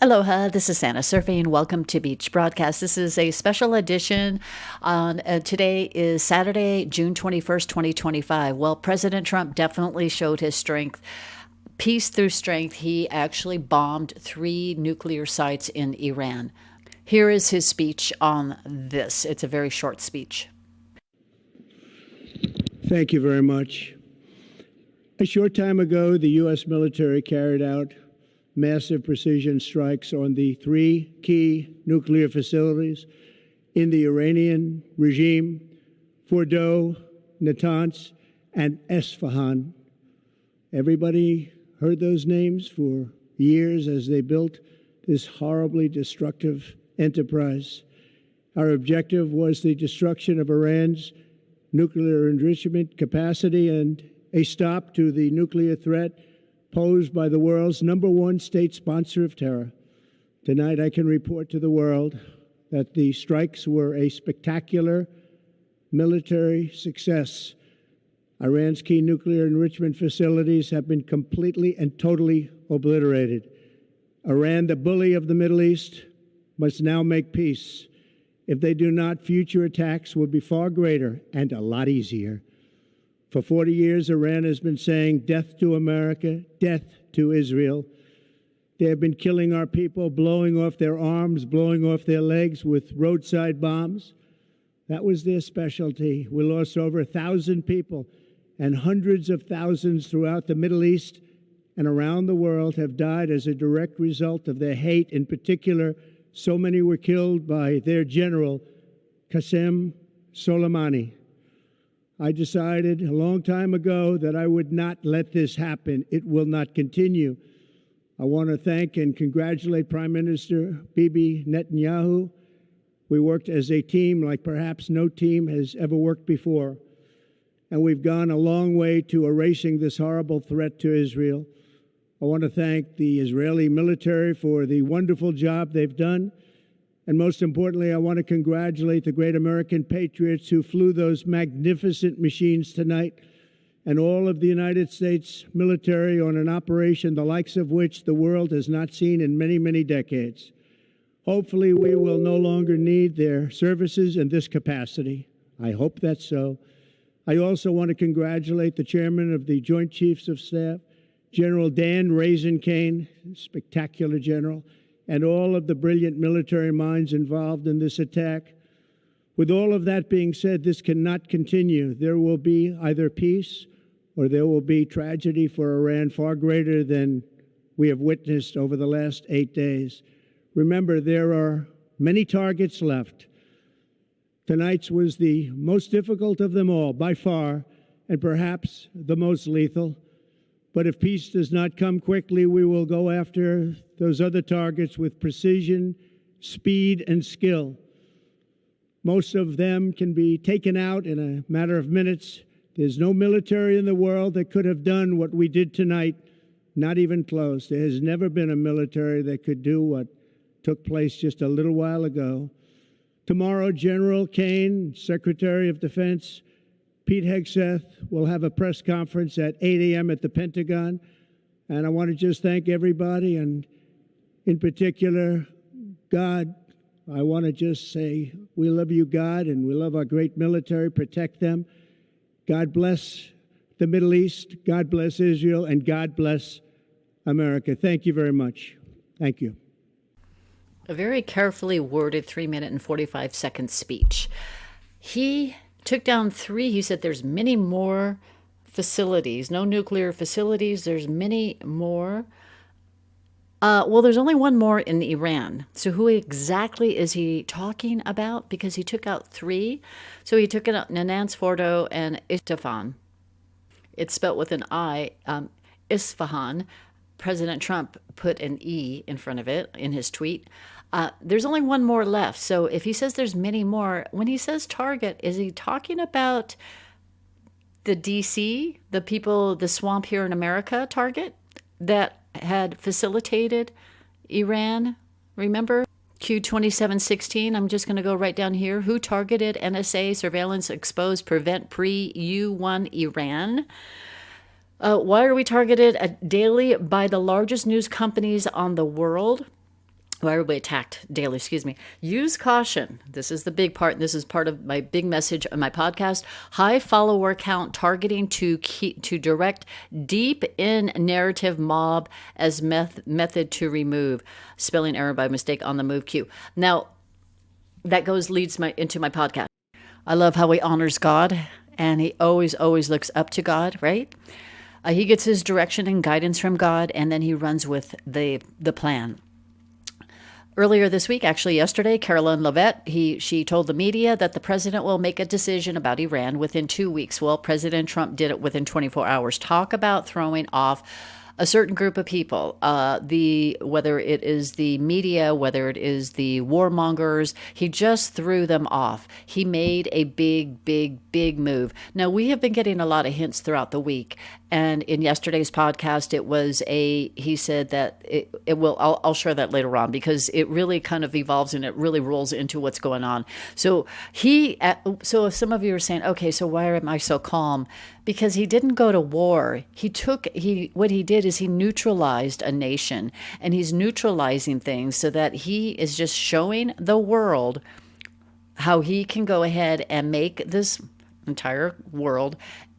Aloha, this is Anna surfing. Welcome to Beach Broadcast. This is a special edition on today is Saturday, June 21st, 2025. Well, President Trump definitely showed his strength. Peace through strength. He actually bombed 3 nuclear sites in Iran. Here is his speech on this. It's a very short speech. Thank you very much. A short time ago, the U.S. military carried out massive precision strikes on the 3 key nuclear facilities in the Iranian regime: Fordow, Natanz, and Esfahan. Everybody heard those names for years as they built this horribly destructive enterprise. Our objective was the destruction of Iran's nuclear enrichment capacity and a stop to the nuclear threat posed by the world's #1 state sponsor of terror. Tonight, I can report to the world that the strikes were a spectacular military success. Iran's key nuclear enrichment facilities have been completely and totally obliterated. Iran, the bully of the Middle East, must now make peace. If they do not, future attacks will be far greater and a lot easier. For 40 years, Iran has been saying death to America, death to Israel. They have been killing our people, blowing off their arms, blowing off their legs with roadside bombs. That was their specialty. We lost over 1,000 people, and hundreds of thousands throughout the Middle East and around the world have died as a direct result of their hate. In particular, so many were killed by their general, Qasem Soleimani. I decided a long time ago that I would not let this happen. It will not continue. I want to thank and congratulate Prime Minister Bibi Netanyahu. We worked as a team like perhaps no team has ever worked before. And we've gone a long way to erasing this horrible threat to Israel. I want to thank the Israeli military for the wonderful job they've done. And most importantly, I want to congratulate the great American patriots who flew those magnificent machines tonight, and all of the United States military on an operation the likes of which the world has not seen in many, many decades. Hopefully, we will no longer need their services in this capacity. I hope that's so. I also want to congratulate the chairman of the Joint Chiefs of Staff, General Dan Raisin Kane, spectacular general, and all of the brilliant military minds involved in this attack. With all of that being said, this cannot continue. There will be either peace or there will be tragedy for Iran far greater than we have witnessed over the last 8 days. Remember, there are many targets left. Tonight's was the most difficult of them all, by far, and perhaps the most lethal. But if peace does not come quickly, we will go after those other targets with precision, speed, and skill. Most of them can be taken out in a matter of minutes. There's no military in the world that could have done what we did tonight, not even close. There has never been a military that could do what took place just a little while ago. Tomorrow, General Kane, Secretary of Defense, Pete Hegseth will have a press conference at 8 a.m. at the Pentagon. And I want to just thank everybody, and in particular, God. I want to just say we love you, God, and we love our great military. Protect them. God bless the Middle East. God bless Israel. And God bless America. Thank you very much. Thank you. A very carefully worded 3-minute and 45-second speech. He took down 3. He said there's many more facilities, no nuclear facilities. There's many more. Well, there's only one more in Iran. So who exactly is he talking about? Because he took out 3. So he took out Natanz, Fordow, and Isfahan. It's spelled with an I. Isfahan. President Trump put an E in front of it in his tweet. There's only one more left. So if he says there's many more, when he says target, is he talking about the DC, the people, the swamp here in America target that had facilitated Iran? Remember Q2716? I'm just going to go right down here. Who targeted NSA surveillance exposed prevent pre-U1 Iran? Why are we targeted daily by the largest news companies on the world? Why everybody attacked daily, excuse me. Use caution. This is the big part. This is part of my big message on my podcast. High follower count targeting to direct deep in narrative mob as method to remove. Spelling error by mistake on the move Q. Now, that leads into my podcast. I love how he honors God, and he always looks up to God, right? He gets his direction and guidance from God, and then he runs with the plan. Earlier this week, actually yesterday, Caroline Leavitt, she told the media that the president will make a decision about Iran within 2 weeks. Well, President Trump did it within 24 hours. Talk about throwing off a certain group of people, whether it is the media, whether it is the warmongers, he just threw them off. He made a big move. Now, we have been getting a lot of hints throughout the week. And in yesterday's podcast, he said that it will, I'll share that later on because it really kind of evolves and it really rolls into what's going on. So so if some of you are saying, okay, so why am I so calm? Because he didn't go to war. What he did is he neutralized a nation, and he's neutralizing things so that he is just showing the world how he can go ahead and make this entire world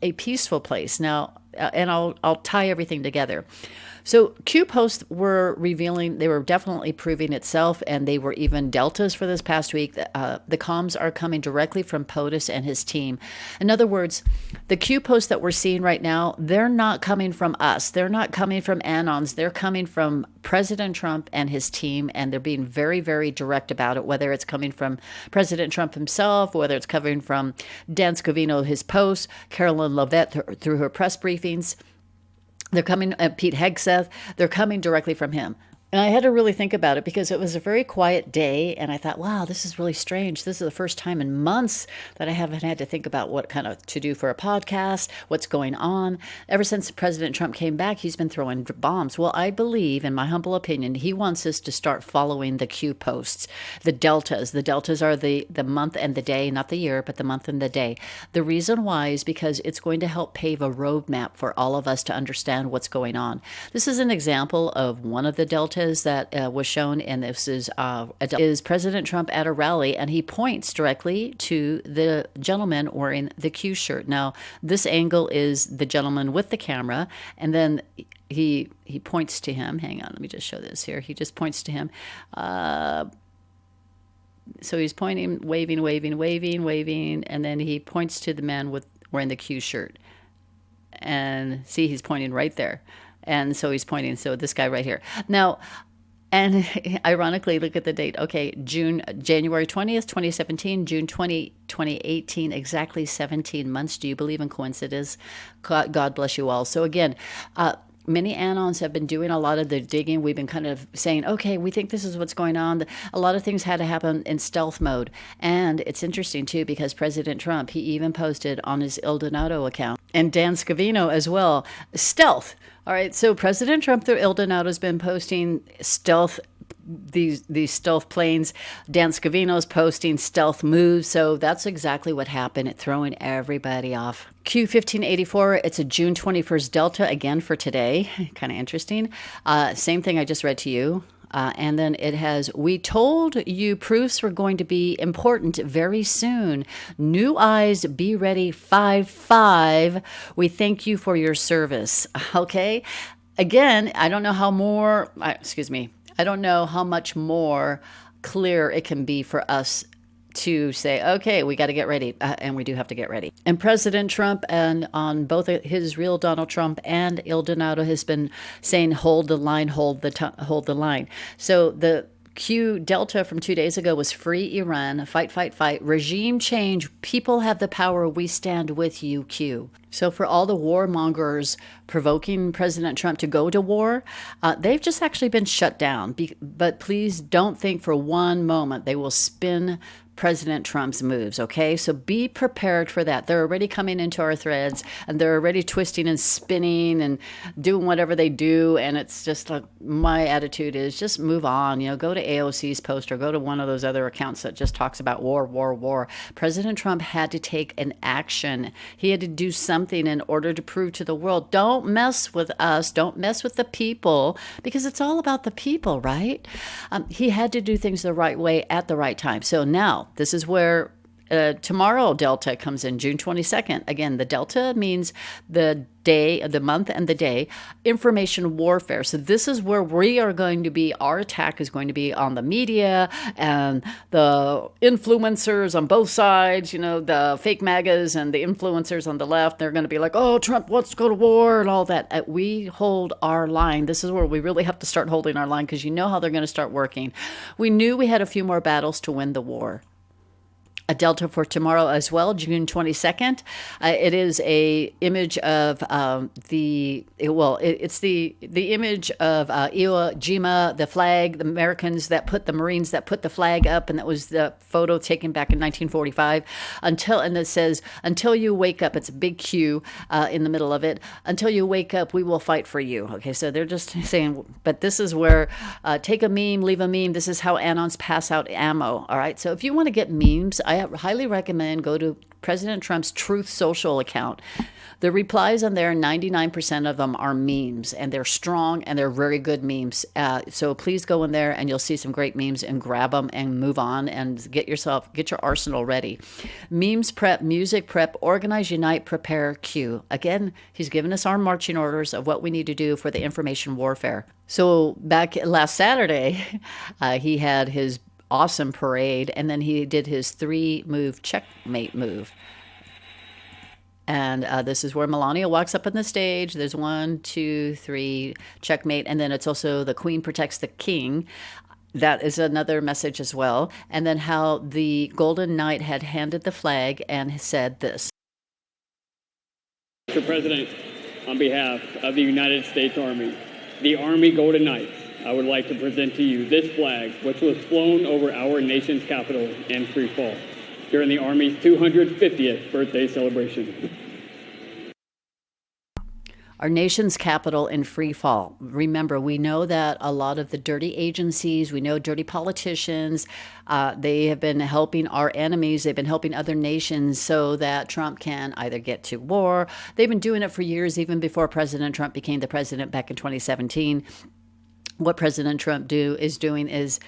a peaceful place. Now, and I'll tie everything together. So Q posts were revealing, they were definitely proving itself, and they were even deltas for this past week. The comms are coming directly from POTUS and his team. In other words, the Q posts that we're seeing right now, they're not coming from us. They're not coming from Anons. They're coming from President Trump and his team, and they're being very, very direct about it, whether it's coming from President Trump himself, whether it's coming from Dan Scavino, his posts, Caroline Leavitt through her press briefings. They're coming, Pete Hegseth, they're coming directly from him. And I had to really think about it because it was a very quiet day, and I thought, wow, this is really strange. This is the first time in months that I haven't had to think about what kind of to do for a podcast, what's going on. Ever since President Trump came back, he's been throwing bombs. Well, I believe, in my humble opinion, he wants us to start following the Q posts, the deltas. The deltas are the month and the day, not the year, but the month and the day. The reason why is because it's going to help pave a roadmap for all of us to understand what's going on. This is an example of one of the deltas that was shown, and this is President Trump at a rally, and he points directly to the gentleman wearing the Q shirt. Now, this angle is the gentleman with the camera, and then he points to him. Hang on, let me just show this here. He just points to him. So he's pointing, waving, and then he points to the man wearing the Q shirt. And see, he's pointing right there. And so he's pointing, so this guy right here. Now, and ironically, look at the date. Okay, January 20th, 2017, June 20, 2018, exactly 17 months. Do you believe in coincidence? God bless you all. So again, many Anons have been doing a lot of the digging. We've been kind of saying, okay, we think this is what's going on. A lot of things had to happen in stealth mode. And it's interesting, too, because President Trump, he even posted on his Il Donato account, and Dan Scavino as well, stealth. All right, so President Trump through Il Donato has been posting stealth, these stealth planes. Dan Scavino's posting stealth moves. So that's exactly what happened. It's throwing everybody off. Q1584, it's a June 21st Delta again for today. Kind of interesting. Same thing I just read to you. And then it has, we told you proofs were going to be important very soon. New eyes, be ready, 5-5. We thank you for your service. Okay. Again, I don't know I don't know how much more clear it can be for us to say, okay, we got to get ready. And we do have to get ready. And President Trump, and on both his real Donald Trump and Il Donato, has been saying, hold the line, hold the line. So the Q Delta from 2 days ago was free Iran, fight, regime change, people have the power, we stand with you, Q. So for all the warmongers provoking President Trump to go to war, they've just actually been shut down. But please don't think for one moment they will spin President Trump's moves, okay? So be prepared for that. They're already coming into our threads, and they're already twisting and spinning and doing whatever they do, and it's just like, my attitude is just move on. Go to AOC's post or go to one of those other accounts that just talks about war. President Trump had to take an action. He had to do something. something in order to prove to the world, don't mess with us, don't mess with the people, because it's all about the people, right? He had to do things the right way at the right time. So now this is where tomorrow Delta comes in, June 22nd. Again, the Delta means the day, the month, and the day. Information warfare. So this is where we are going to be, our attack is going to be on the media and the influencers on both sides, the fake MAGAs and the influencers on the left. They're going to be like, oh, Trump wants to go to war and all that. We hold our line. This is where we really have to start holding our line, because you know how they're going to start working. We knew we had a few more battles to win the war. A Delta for tomorrow as well, June 22nd. It is a image of it's the image of Iwo Jima, the flag, the Americans that put the Marines that put the flag up, and that was the photo taken back in 1945. And it says, until you wake up, it's a big Q in the middle of it. Until you wake up, we will fight for you. Okay, so they're just saying, but this is where take a meme, leave a meme. This is how Anons pass out ammo. All right, so if you want to get memes, I highly recommend go to President Trump's Truth Social account. The replies on there, 99% of them are memes, and they're strong and they're very good memes. So please go in there and you'll see some great memes and grab them and move on and get your arsenal ready. Memes prep, music prep, organize, unite, prepare, Q. Again, he's given us our marching orders of what we need to do for the information warfare. So back last Saturday, he had his awesome parade, and then he did his 3-move checkmate move. And this is where Melania walks up on the stage. There's 1, 2, 3, checkmate. And then it's also the queen protects the king. That is another message as well. And then how the Golden Knight had handed the flag and said this. Mr. President, on behalf of the United States Army, the Army Golden Knights, I would like to present to you this flag, which was flown over our nation's capital in free fall during the Army's 250th birthday celebration. Our nation's capital in free fall. Remember, we know that a lot of the dirty agencies, we know dirty politicians, they have been helping our enemies. They've been helping other nations so that Trump can either get to war. They've been doing it for years, even before President Trump became the president back in 2017. What President Trump is doing is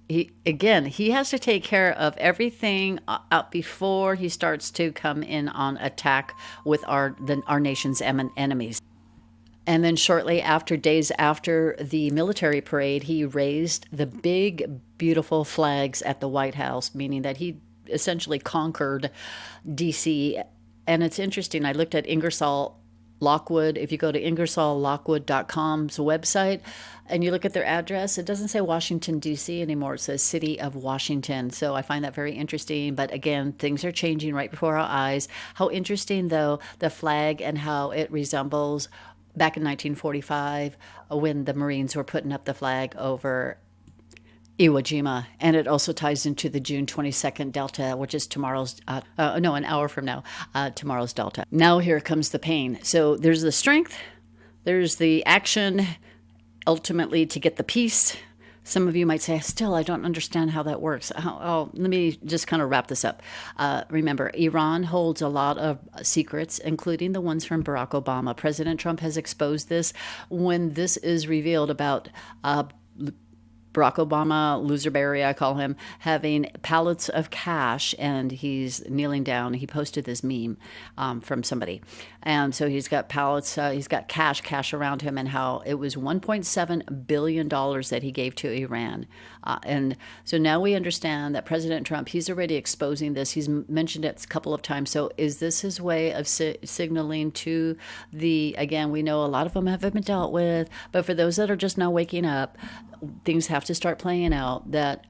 he has to take care of everything out before he starts to come in on attack with our nation's enemies. And then shortly after, days after the military parade, he raised the big, beautiful flags at the White House, meaning that he essentially conquered D.C. And it's interesting. I looked at Ingersoll Lockwood. If you go to IngersollLockwood.com's website and you look at their address, it doesn't say Washington, D.C. anymore. It says City of Washington. So I find that very interesting. But again, things are changing right before our eyes. How interesting, though, the flag and how it resembles back in 1945 when the Marines were putting up the flag over Iwo Jima, and it also ties into the June 22nd Delta, which is tomorrow's, an hour from now, tomorrow's Delta. Now here comes the pain. So there's the strength, there's the action, ultimately to get the peace. Some of you might say, still, I don't understand how that works. Let me just kind of wrap this up. Remember, Iran holds a lot of secrets, including the ones from Barack Obama. President Trump has exposed this. When this is revealed about Barack Obama, Loserberry, I call him, having pallets of cash, and he's kneeling down. He posted this meme from somebody. And so he's got pallets, he's got cash around him, and how it was $1.7 billion that he gave to Iran. And so now we understand that President Trump, he's already exposing this. He's mentioned it a couple of times. So is this his way of signaling to again, we know a lot of them haven't been dealt with, but for those that are just now waking up, things have to start playing out that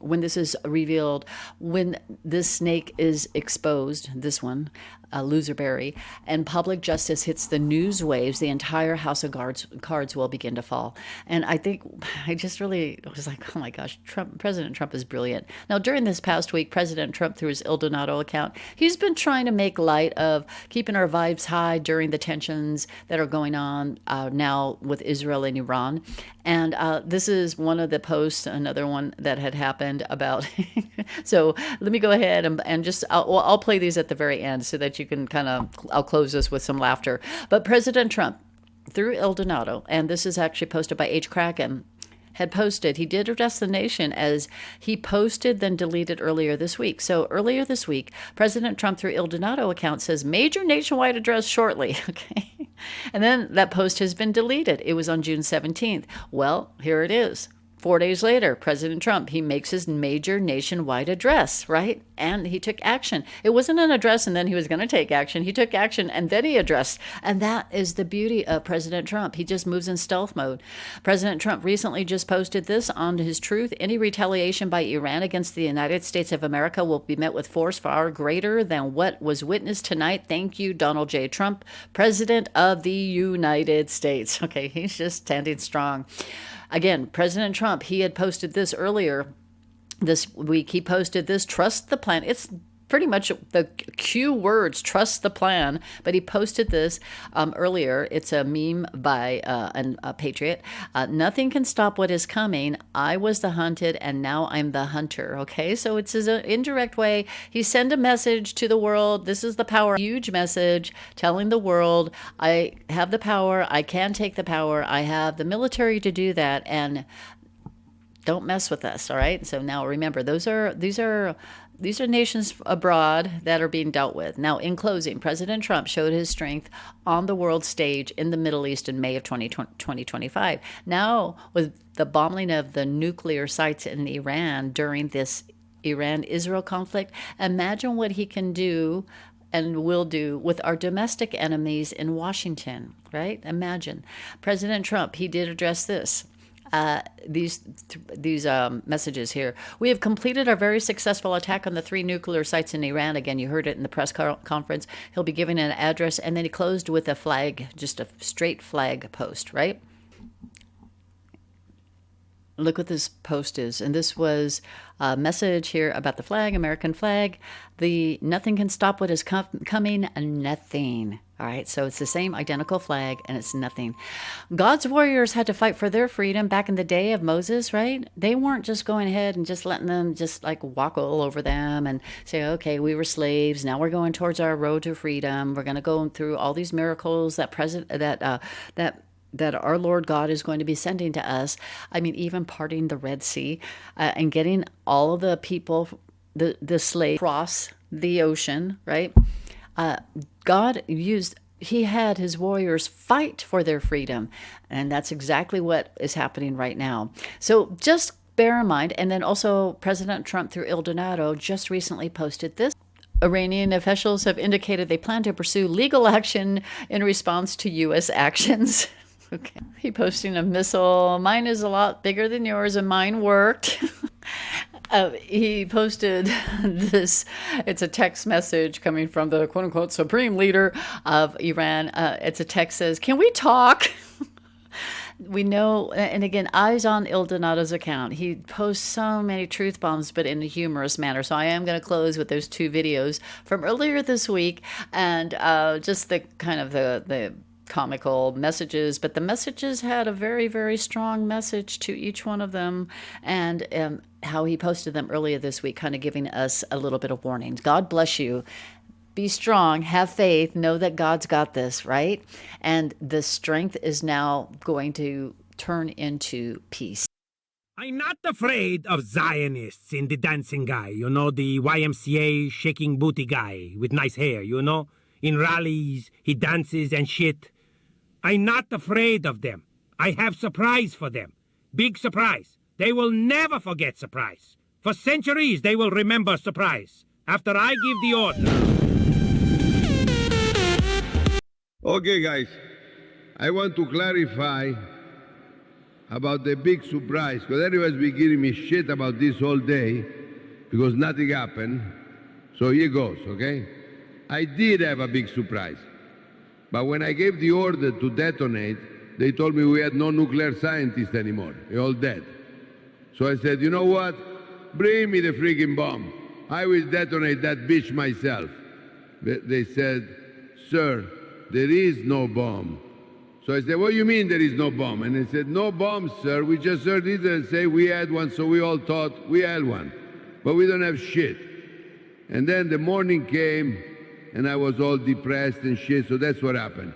when this is revealed, when this snake is exposed, this one, Loserberry, and public justice hits the news waves, the entire house of cards will begin to fall. And I think I just really was like, oh my gosh, President Trump is brilliant. Now, during this past week, President Trump, through his El Donato account, he's been trying to make light of keeping our vibes high during the tensions that are going on now with Israel and Iran. And this is one of the posts, another one that had happened about. So let me go ahead and just I'll play these at the very end so that you can kind of, I'll close this with some laughter. But President Trump, through El Donato, and this is actually posted by H. Kraken, had posted, he did address the nation as he posted, then deleted earlier this week. So earlier this week, President Trump, through Il Donato account, says major nationwide address shortly. Okay. And then that post has been deleted. It was on June 17th. Well, here it is. 4 days later, President Trump, he makes his major nationwide address, right? And he took action. It wasn't an address and then he was going to take action. He took action and then he addressed. And that is the beauty of President Trump. He just moves in stealth mode. President Trump recently just posted this on his Truth. Any retaliation by Iran against the United States of America will be met with force far greater than what was witnessed tonight. Thank you, Donald J. Trump, President of the United States. Okay, he's just standing strong. Again, President Trump, he had posted this earlier this week. He posted this, trust the plan. It's pretty much the Q words, trust the plan. But he posted this earlier. It's a meme by a patriot. Nothing can stop what is coming. I was the hunted and now I'm the hunter. Okay, so it's an indirect way. He sent a message to the world. This is the power. Huge message telling the world, I have the power. I can take the power. I have the military to do that. And don't mess with us. All right. So now remember, these are nations abroad that are being dealt with. Now, in closing, President Trump showed his strength on the world stage in the Middle East in May of 2025. Now, with the bombing of the nuclear sites in Iran during this Iran-Israel conflict, imagine what he can do and will do with our domestic enemies in Washington, right? Imagine. President Trump, he did address this. These messages here. We have completed our very successful attack on the 3 nuclear sites in Iran. Again, you heard it in the press conference. He'll be giving an address, and then he closed with a flag, just a straight flag post, right? Look what this post is. And this was a message here about the flag, American flag. The nothing can stop what is coming, nothing. All right, so it's the same identical flag, and it's nothing. God's warriors had to fight for their freedom back in the day of Moses, right? They weren't just going ahead and just letting them just like walk all over them and say, okay, we were slaves. Now we're going towards our road to freedom. We're going to go through all these miracles that our Lord God is going to be sending to us. I mean, even parting the Red Sea and getting all of the people, the slaves, across the ocean, right? God he had his warriors fight for their freedom. And that's exactly what is happening right now. So just bear in mind. And then also President Trump through Il Donato just recently posted this. Iranian officials have indicated they plan to pursue legal action in response to U.S. actions. Okay. He posting a missile. Mine is a lot bigger than yours, and mine worked. He posted this. It's a text message coming from the quote-unquote supreme leader of Iran. It's a text says, can we talk? We know, and again, eyes on Il Donato's account. He posts so many truth bombs, but in a humorous manner. So I am going to close with those 2 videos from earlier this week, and just the kind of the comical messages, but the messages had a very, very strong message to each one of them, and how he posted them earlier this week, kind of giving us a little bit of warnings. God bless you. Be strong, have faith, know that God's got this, right? And the strength is now going to turn into peace. I'm not afraid of Zionists in the dancing guy, you know, the YMCA shaking booty guy with nice hair, you know? In rallies, he dances and shit. I'm not afraid of them. I have surprise for them. Big surprise. They will never forget surprise. For centuries, they will remember surprise. After I give the order. Okay, guys. I want to clarify about the big surprise, because everybody's been giving me shit about this all day, because nothing happened. So here goes, okay? I did have a big surprise. But when I gave the order to detonate, they told me we had no nuclear scientists anymore. They're all dead. So I said, you know what? Bring me the freaking bomb. I will detonate that bitch myself. They said, sir, there is no bomb. So I said, what do you mean there is no bomb? And they said, no bomb, sir. We just heard Israel say we had one, so we all thought we had one. But we don't have shit. And then the morning came, and I was all depressed and shit, so that's what happened.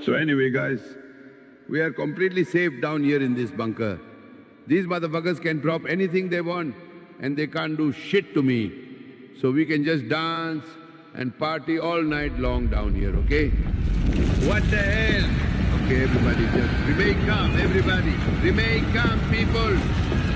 So anyway, guys, we are completely safe down here in this bunker. These motherfuckers can drop anything they want, and they can't do shit to me. So we can just dance and party all night long down here, okay? What the hell? Okay, everybody, just remain calm, everybody. Remain calm, people.